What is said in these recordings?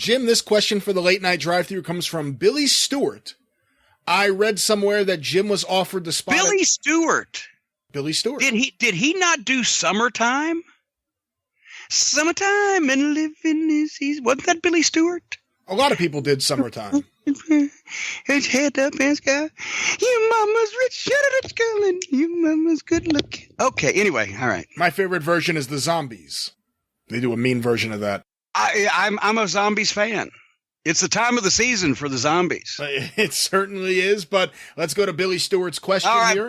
Jim, this question for the late night drive-thru comes from Billy Stewart. I read somewhere that Jim was offered the spot. Billy Stewart. Billy Stewart. Did he not do Summertime? Summertime and living is easy. Wasn't that Billy Stewart? A lot of people did Summertime. His head up and sky. Your mama's rich, shut girl, and your mama's good looking. Okay, anyway, all right. My favorite version is the Zombies. They do a mean version of that. I'm a Zombies fan. It's the time of the season for the Zombies. It certainly is, but let's go to Billy Stewart's question all right, here.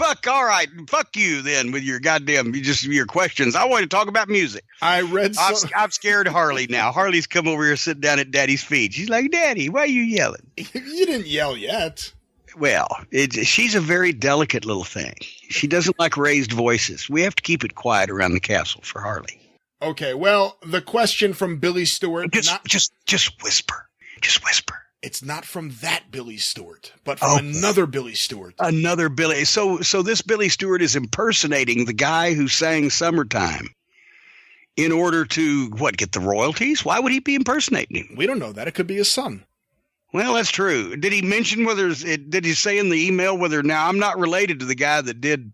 All right. Fuck you then with your goddamn, your questions. I want to talk about music. I'm scared of Harley now. Harley's come over here, sit down at Daddy's feet. She's like, Daddy, why are you yelling? You didn't yell yet. Well, she's a very delicate little thing. She doesn't like raised voices. We have to keep it quiet around the castle for Harley. Okay, well, the question from Billy Stewart. Just whisper. Just whisper. It's not from that Billy Stewart, but from another Billy Stewart. Another Billy. So this Billy Stewart is impersonating the guy who sang Summertime in order to, get the royalties? Why would he be impersonating him? We don't know that. It could be his son. Well, that's true. Did he mention did he say in the email now I'm not related to the guy that did.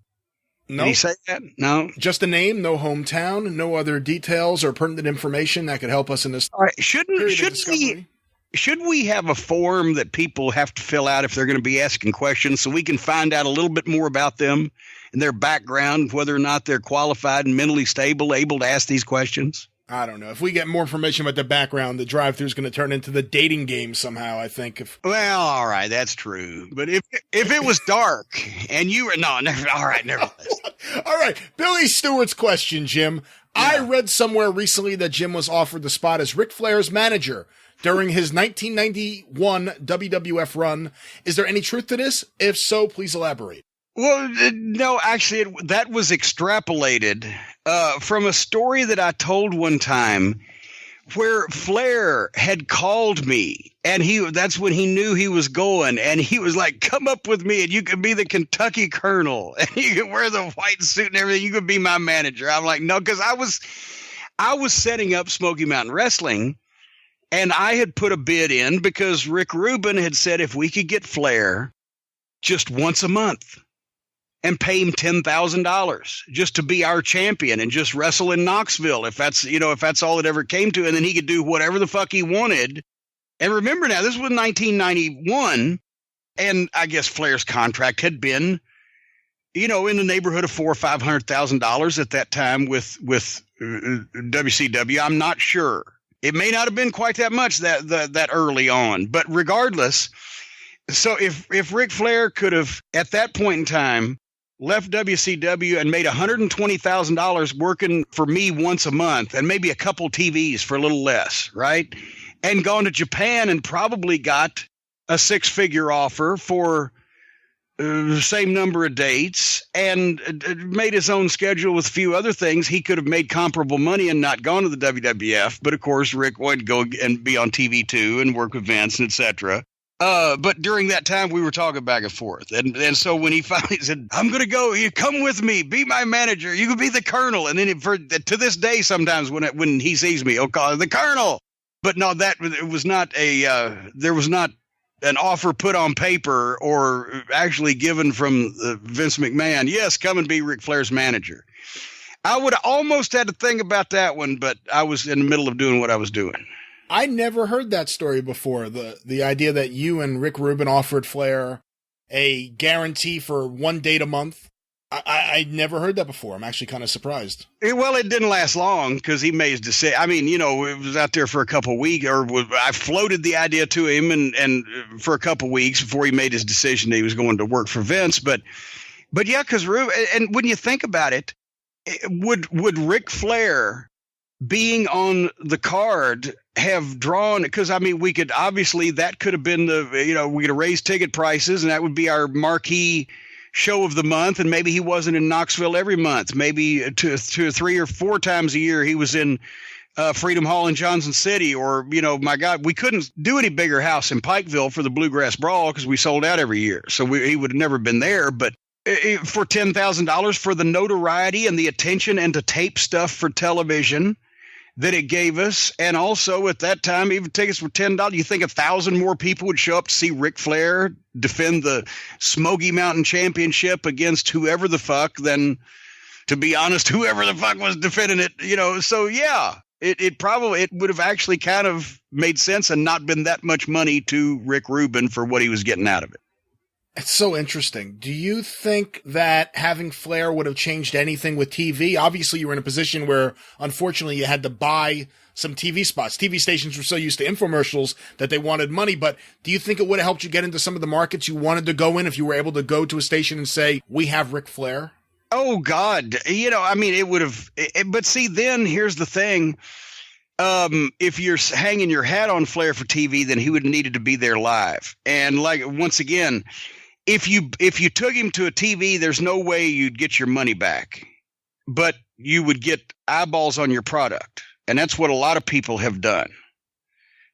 No. Did he say that? No. Just a name, no hometown, no other details or pertinent information that could help us in this. All right. Should we have a form that people have to fill out if they're going to be asking questions so we can find out a little bit more about them and their background, whether or not they're qualified and mentally stable, able to ask these questions? I don't know. If we get more information about the background, the drive-thru is going to turn into the dating game somehow, I think. Well, all right, that's true. But if it was dark and you were all right, nevertheless. All right, Billy Stewart's question, Jim. Yeah. I read somewhere recently that Jim was offered the spot as Ric Flair's manager during his 1991 WWF run. Is there any truth to this? If so, please elaborate. Well, no, actually, that was extrapolated from a story that I told one time where Flair had called me, and that's when he knew he was going, and he was like, come up with me, and you could be the Kentucky Colonel, and you could wear the white suit and everything. You could be my manager. I'm like, no, because I was setting up Smoky Mountain Wrestling, and I had put a bid in because Rick Rubin had said if we could get Flair just once a month, and pay him $10,000 just to be our champion and just wrestle in Knoxville if that's all it ever came to, and then he could do whatever the fuck he wanted. And remember now, this was 1991, and I guess Flair's contract had been, in the neighborhood of $400,000 or $500,000 at that time with WCW. I'm not sure. It may not have been quite that much that early on, but regardless. So if Ric Flair could have at that point in time left WCW and made $120,000 working for me once a month and maybe a couple TVs for a little less, right? And gone to Japan and probably got a six-figure offer for the same number of dates and made his own schedule with a few other things, he could have made comparable money and not gone to the WWF. But, of course, Rick wanted to go and be on TV, too, and work with Vince, and et cetera. But during that time, we were talking back and forth. And so when he finally said, I'm going to go, you come with me, be my manager, you can be the Colonel. And then to this day, sometimes when he sees me, he'll call him the Colonel. But no, it was not there was not an offer put on paper or actually given from Vince McMahon. Yes, come and be Ric Flair's manager. I would almost had to think about that one, but I was in the middle of doing what I was doing. I never heard that story before. The idea that you and Rick Rubin offered Flair a guarantee for one date a month. I never heard that before. I'm actually kind of surprised. Well, it didn't last long because he made his decision. I mean, it was out there for a couple of weeks, I floated the idea to him and for a couple of weeks before he made his decision that he was going to work for Vince. But yeah, because and when you think about it, would Ric Flair being on the card have drawn, because I mean, we could obviously, that could have been we could have raised ticket prices and that would be our marquee show of the month. And maybe he wasn't in Knoxville every month, maybe two or three or four times a year he was in Freedom Hall in Johnson City, or, my God, we couldn't do any bigger house in Pikeville for the Bluegrass Brawl because we sold out every year. So he would have never been there. But for $10,000 for the notoriety and the attention and to tape stuff for television, that it gave us. And also at that time, even tickets were $10. You think 1,000 more people would show up to see Ric Flair defend the Smoky Mountain Championship against whoever the fuck, then, to be honest, whoever the fuck was defending it, So yeah, it would have actually kind of made sense and not been that much money to Rick Rubin for what he was getting out of it. It's so interesting. Do you think that having Flair would have changed anything with TV? Obviously, you were in a position where, unfortunately, you had to buy some TV spots. TV stations were so used to infomercials that they wanted money, but do you think it would have helped you get into some of the markets you wanted to go in if you were able to go to a station and say, we have Ric Flair? Oh, God. It would have. But see, then here's the thing. If you're hanging your hat on Flair for TV, then he would have needed to be there live. And once again, if you took him to a TV, there's no way you'd get your money back, but you would get eyeballs on your product. And that's what a lot of people have done,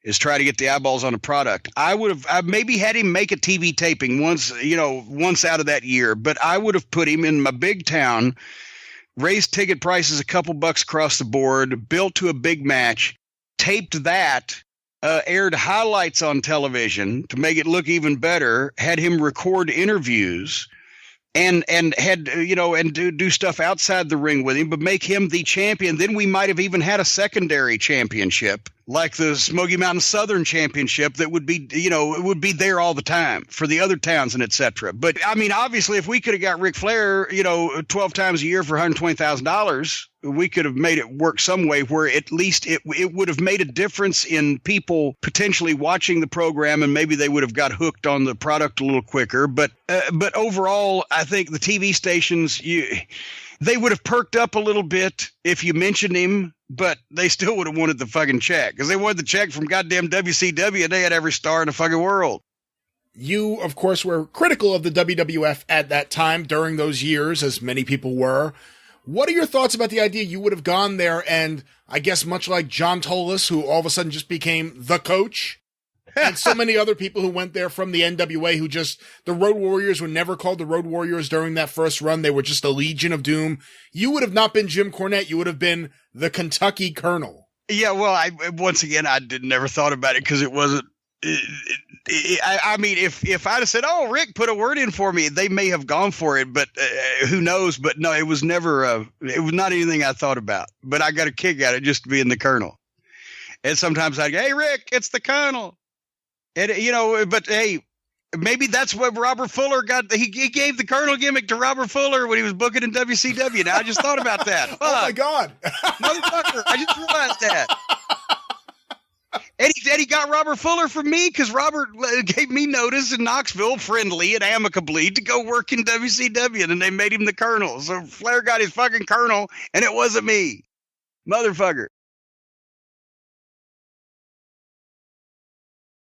is try to get the eyeballs on a product. I maybe had him make a TV taping once out of that year, but I would have put him in my big town, raised ticket prices a couple bucks across the board, built to a big match, taped that, aired highlights on television to make it look even better, had him record interviews, and had and do stuff outside the ring with him, but make him the champion. Then we might have even had a secondary championship like the Smoky Mountain Southern Championship that would be, it would be there all the time for the other towns and etc. But I mean, obviously, if we could have got Ric Flair, 12 times a year for $120,000, we could have made it work some way where at least it would have made a difference in people potentially watching the program, and maybe they would have got hooked on the product a little quicker. But overall, I think the TV stations, they would have perked up a little bit if you mentioned him, but they still would have wanted the fucking check, because they wanted the check from goddamn WCW, and they had every star in the fucking world. You, of course, were critical of the WWF at that time during those years, as many people were. What are your thoughts about the idea you would have gone there and, I guess, much like John Tolis, who all of a sudden just became the coach, and so many other people who went there from the NWA who the Road Warriors were never called the Road Warriors during that first run. They were just a Legion of Doom. You would have not been Jim Cornette. You would have been the Kentucky Colonel. Yeah, well, I never thought about it, because it wasn't. I mean, if I'd have said, "Oh, Rick, put a word in for me," they may have gone for it, but who knows? But no, it was never. It was not anything I thought about. But I got a kick out of it just being the Colonel. And sometimes I'd go, "Hey, Rick, it's the Colonel," and But hey, maybe that's what Robert Fuller got. He gave the Colonel gimmick to Robert Fuller when he was booking in WCW. Now I just thought about that. Oh my God, motherfucker! I just realized that. Eddie got Robert Fuller from me, because Robert gave me notice in Knoxville, friendly and amicably, to go work in WCW, and they made him the Colonel. So Flair got his fucking Colonel, and it wasn't me. Motherfucker.